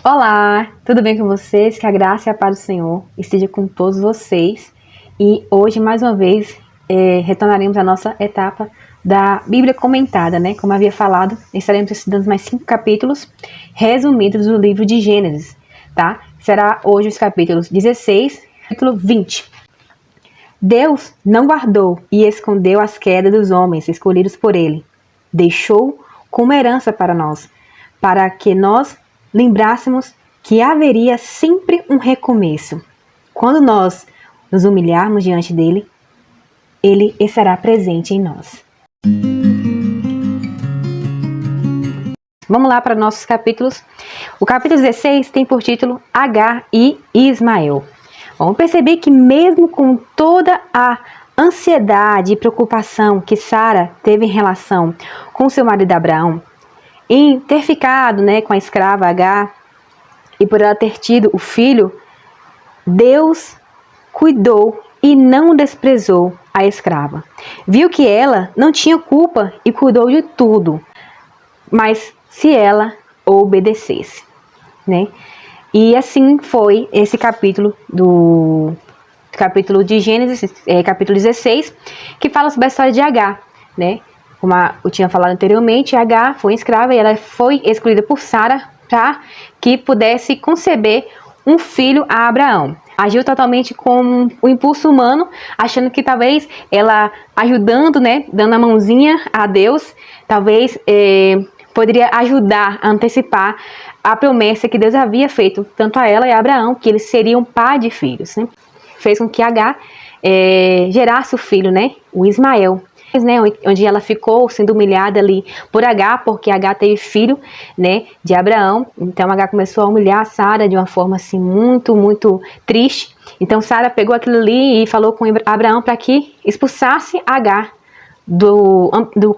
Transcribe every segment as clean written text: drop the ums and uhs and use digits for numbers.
Olá, tudo bem com vocês? Que a graça e a paz do Senhor esteja com todos vocês. E hoje, mais uma vez, retornaremos à nossa etapa da Bíblia comentada, né? Como havia falado, estaremos estudando mais 5 capítulos resumidos do livro de Gênesis, tá? Será hoje os capítulos 16 e capítulo 20. Deus não guardou e escondeu as quedas dos homens escolhidos por ele. Deixou como herança para nós, para que nós lembrássemos que haveria sempre um recomeço. Quando nós nos humilharmos diante dele, ele estará presente em nós. Vamos lá para nossos capítulos. O capítulo 16 tem por título Agar e Ismael. Vamos perceber que mesmo com toda a ansiedade e preocupação que Sara teve em relação com seu marido Abraão, em ter ficado, com a escrava Agar, e por ela ter tido o filho, Deus cuidou e não desprezou a escrava. Viu que ela não tinha culpa e cuidou de tudo, mas se ela obedecesse, E assim foi esse capítulo de Gênesis, capítulo 16, que fala sobre a história de Agar, Como eu tinha falado anteriormente, Agar foi escrava e ela foi escolhida por Sara para que pudesse conceber um filho a Abraão. Agiu totalmente com o impulso humano, achando que talvez ela ajudando, dando a mãozinha a Deus, talvez poderia ajudar a antecipar a promessa que Deus havia feito tanto a ela e a Abraão, que eles seriam pai de filhos. Fez com que Agar gerasse o filho, o Ismael. Onde ela ficou sendo humilhada ali por Agar, porque Agar teve filho, de Abraão. Então Agar começou a humilhar Sara de uma forma assim muito, muito triste. Então Sara pegou aquilo ali e falou com Abraão para que expulsasse Agar do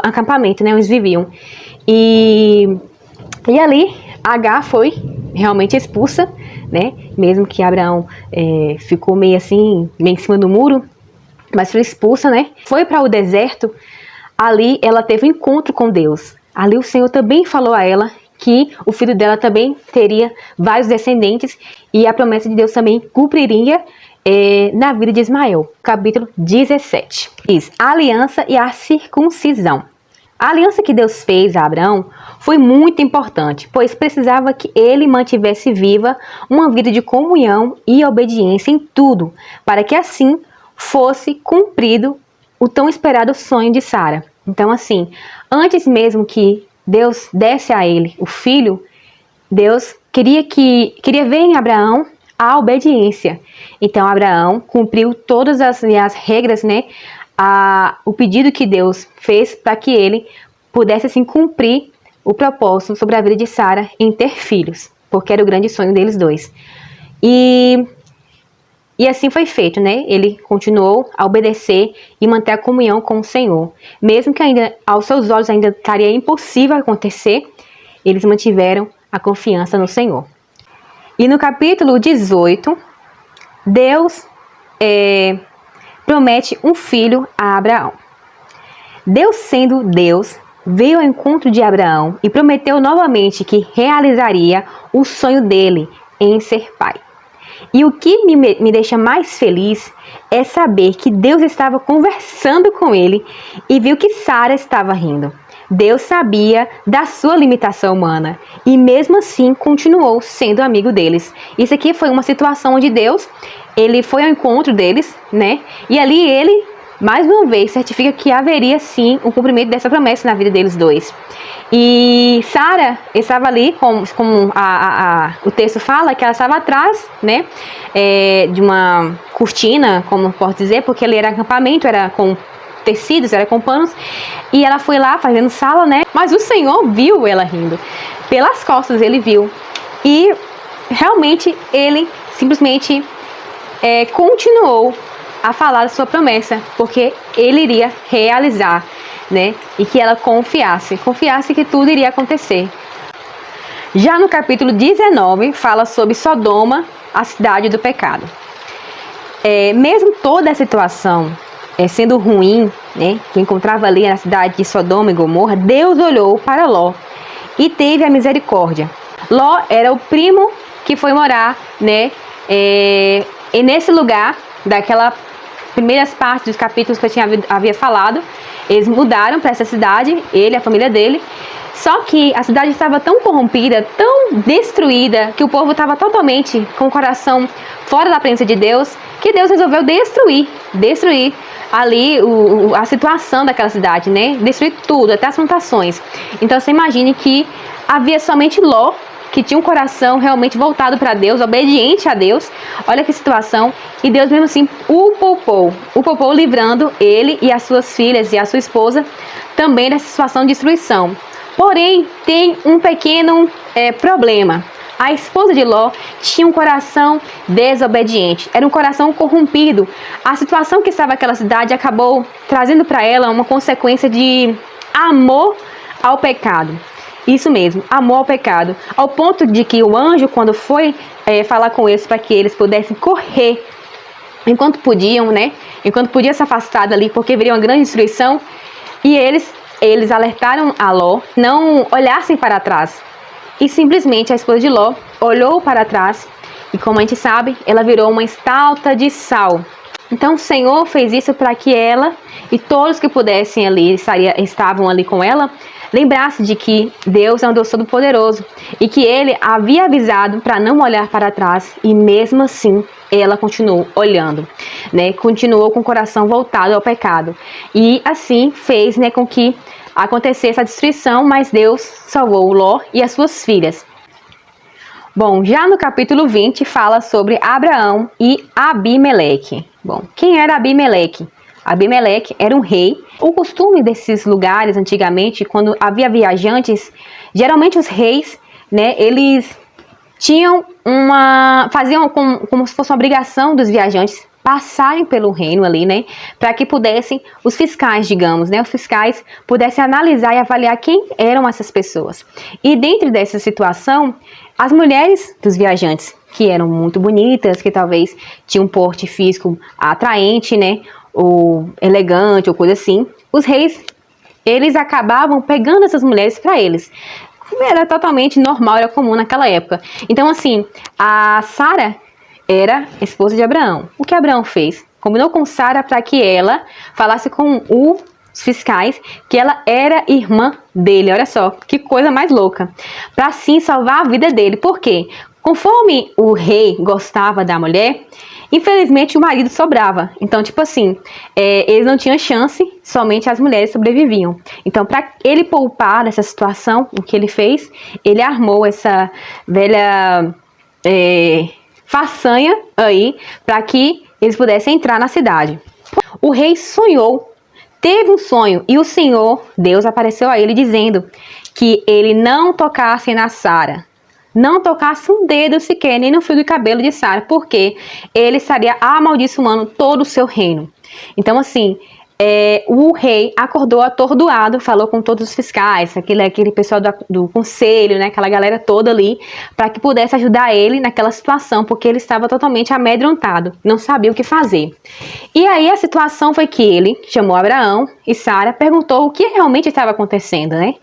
acampamento, onde eles viviam. E ali Agar foi realmente expulsa, mesmo que Abraão ficou meio assim, meio em cima do muro, mas foi expulsa, Foi para o deserto. Ali ela teve um encontro com Deus. Ali o Senhor também falou a ela que o filho dela também teria vários descendentes e a promessa de Deus também cumpriria na vida de Ismael. Capítulo 17. Diz: a aliança e a circuncisão. A aliança que Deus fez a Abraão foi muito importante, pois precisava que ele mantivesse viva uma vida de comunhão e obediência em tudo, para que assim fosse cumprido o tão esperado sonho de Sara. Então, assim, antes mesmo que Deus desse a ele o filho, Deus queria ver em Abraão a obediência. Então, Abraão cumpriu todas as regras, o pedido que Deus fez para que ele pudesse, assim, cumprir o propósito sobre a vida de Sara em ter filhos, porque era o grande sonho deles dois. E assim foi feito, Ele continuou a obedecer e manter a comunhão com o Senhor. Mesmo que ainda, aos seus olhos, ainda estaria impossível acontecer, eles mantiveram a confiança no Senhor. E no capítulo 18, Deus promete um filho a Abraão. Deus, sendo Deus, veio ao encontro de Abraão e prometeu novamente que realizaria o sonho dele em ser pai. E o que me deixa mais feliz é saber que Deus estava conversando com ele e viu que Sara estava rindo. Deus sabia da sua limitação humana e mesmo assim continuou sendo amigo deles. Isso aqui foi uma situação onde Deus, ele foi ao encontro deles, E ali ele, mais uma vez, certifica que haveria sim um cumprimento dessa promessa na vida deles dois. E Sara estava ali, como o texto fala, que ela estava atrás, de uma cortina, como pode dizer, porque ali era acampamento, era com tecidos, era com panos, e ela foi lá fazendo sala, Mas o Senhor viu ela rindo. Pelas costas ele viu. E realmente ele simplesmente continuou a falar da sua promessa, porque ele iria realizar, E que ela confiasse que tudo iria acontecer. Já no capítulo 19, fala sobre Sodoma, a cidade do pecado. Mesmo toda a situação sendo ruim, que encontrava ali na cidade de Sodoma e Gomorra, Deus olhou para Ló e teve a misericórdia. Ló era o primo que foi morar, né, e nesse lugar, daquela primeiras partes dos capítulos que eu havia falado, eles mudaram para essa cidade, ele e a família dele. Só que a cidade estava tão corrompida, tão destruída, que o povo estava totalmente com o coração fora da presença de Deus, que Deus resolveu destruir ali a situação daquela cidade, né? Destruir tudo, até as plantações. Então você imagine que havia somente Ló, que tinha um coração realmente voltado para Deus, obediente a Deus. Olha que situação. E Deus mesmo assim o poupou livrando ele e as suas filhas e a sua esposa também dessa situação de destruição. Porém, tem um pequeno problema. A esposa de Ló tinha um coração desobediente, era um coração corrompido. A situação que estava naquela cidade acabou trazendo para ela uma consequência de amor ao pecado. Isso mesmo, amor ao pecado. Ao ponto de que o anjo, quando foi falar com eles para que eles pudessem correr enquanto podiam, né? Enquanto podia se afastar dali, porque viria uma grande destruição. E eles alertaram a Ló, não olhassem para trás. E simplesmente a esposa de Ló olhou para trás e, como a gente sabe, ela virou uma estátua de sal. Então o Senhor fez isso para que ela e todos que pudessem ali, estavam ali com ela, lembrasse de que Deus é um Deus todo-poderoso e que Ele havia avisado para não olhar para trás, e mesmo assim ela continuou olhando, né? Continuou com o coração voltado ao pecado, e assim fez, né, com que acontecesse a destruição, mas Deus salvou Ló e as suas filhas. Bom, já no capítulo 20 fala sobre Abraão e Abimeleque. Bom, quem era Abimeleque? Abimeleque era um rei. O costume desses lugares antigamente, quando havia viajantes, geralmente os reis, né, eles faziam como se fosse uma obrigação dos viajantes passarem pelo reino ali, né, para que pudessem, os fiscais, digamos, né, os fiscais pudessem analisar e avaliar quem eram essas pessoas. E dentro dessa situação, as mulheres dos viajantes, que eram muito bonitas, que talvez tinham um porte físico atraente, né, ou elegante, ou coisa assim, os reis, eles acabavam pegando essas mulheres para eles. Era totalmente normal, era comum naquela época. Então, assim, a Sara era esposa de Abraão. O que Abraão fez? Combinou com Sara para que ela falasse com os fiscais que ela era irmã dele. Olha só, que coisa mais louca. Para assim salvar a vida dele. Por quê? Conforme o rei gostava da mulher, infelizmente o marido sobrava. Então, tipo assim, eles não tinham chance, somente as mulheres sobreviviam. Então, para ele poupar dessa situação, o que ele fez? Ele armou essa velha façanha aí, para que eles pudessem entrar na cidade. O rei sonhou, teve um sonho, e o Senhor, Deus, apareceu a ele dizendo que ele não tocasse na Sara, não tocasse um dedo sequer, nem no fio do cabelo de Sara, porque ele estaria amaldiçoando todo o seu reino. Então, assim, o rei acordou atordoado, falou com todos os fiscais, aquele pessoal do conselho, né, aquela galera toda ali, para que pudesse ajudar ele naquela situação, porque ele estava totalmente amedrontado, não sabia o que fazer. E aí a situação foi que ele chamou Abraão e Sara, perguntou o que realmente estava acontecendo, né?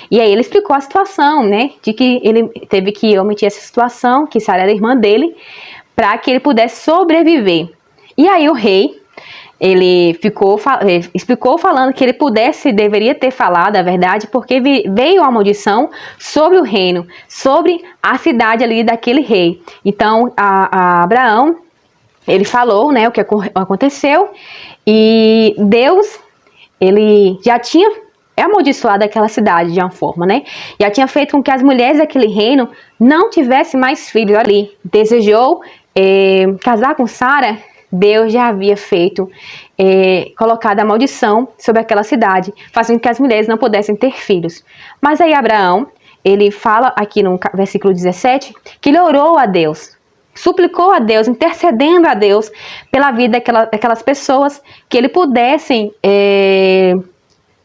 E aí ele explicou a situação, né, de que ele teve que omitir essa situação, que Sara era irmã dele, para que ele pudesse sobreviver. E aí o rei, ele explicou falando que ele deveria ter falado a verdade, porque veio a maldição sobre o reino, sobre a cidade ali daquele rei. Então, a Abraão, ele falou, né, o que aconteceu, e Deus, ele já tinha amaldiçoado aquela cidade de uma forma, né? Já tinha feito com que as mulheres daquele reino não tivessem mais filhos ali. Desejou casar com Sara. Deus já havia colocado a maldição sobre aquela cidade, fazendo com que as mulheres não pudessem ter filhos. Mas aí Abraão, ele fala aqui no versículo 17, que ele orou a Deus, suplicou a Deus, intercedendo a Deus pela vida daquelas pessoas, que ele pudessem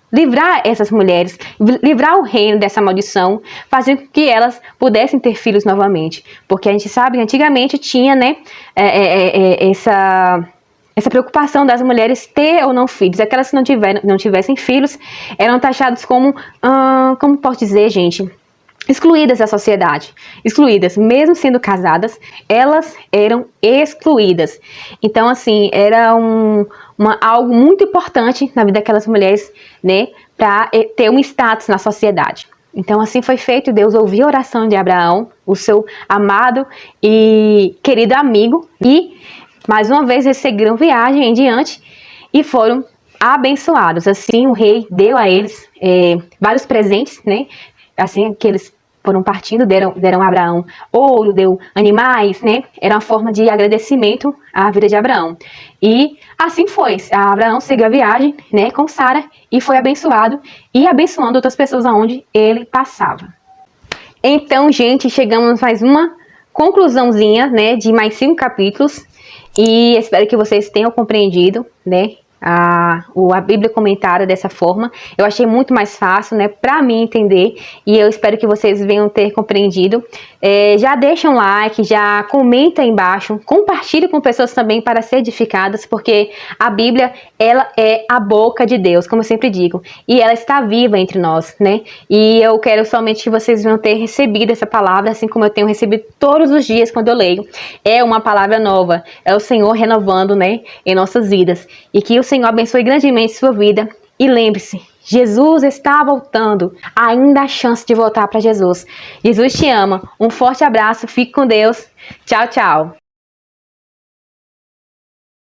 livrar essas mulheres, livrar o reino dessa maldição, fazendo com que elas pudessem ter filhos novamente. Porque a gente sabe que antigamente tinha, né, essa preocupação das mulheres ter ou não filhos. Aquelas que não tivessem filhos eram taxadas como posso dizer, gente, excluídas da sociedade, excluídas, mesmo sendo casadas, elas eram excluídas. Então, assim, era algo muito importante na vida daquelas mulheres, né, para ter um status na sociedade. Então, assim foi feito. Deus ouviu a oração de Abraão, o seu amado e querido amigo, e mais uma vez eles seguiram viagem em diante e foram abençoados. Assim, o rei deu a eles vários presentes, né? Assim que eles foram partindo, deram a Abraão ouro, deu animais, né? Era uma forma de agradecimento à vida de Abraão. E assim foi. Abraão seguiu a viagem, né, com Sara e foi abençoado e abençoando outras pessoas aonde ele passava. Então, gente, chegamos a mais uma conclusãozinha, né, de mais 5 capítulos e espero que vocês tenham compreendido, né, a Bíblia comentada dessa forma. Eu achei muito mais fácil, né, para mim entender, e eu espero que vocês venham ter compreendido. Já deixa um like, já comenta aí embaixo, compartilhe com pessoas também para ser edificadas, porque a Bíblia, ela é a boca de Deus, como eu sempre digo, e ela está viva entre nós, né, e eu quero somente que vocês venham ter recebido essa palavra, assim como eu tenho recebido todos os dias quando eu leio. É uma palavra nova, é o Senhor renovando, né, em nossas vidas, e que o Senhor abençoe grandemente sua vida. E lembre-se, Jesus está voltando. Ainda há chance de voltar para Jesus. Jesus te ama. Um forte abraço. Fique com Deus. Tchau, tchau.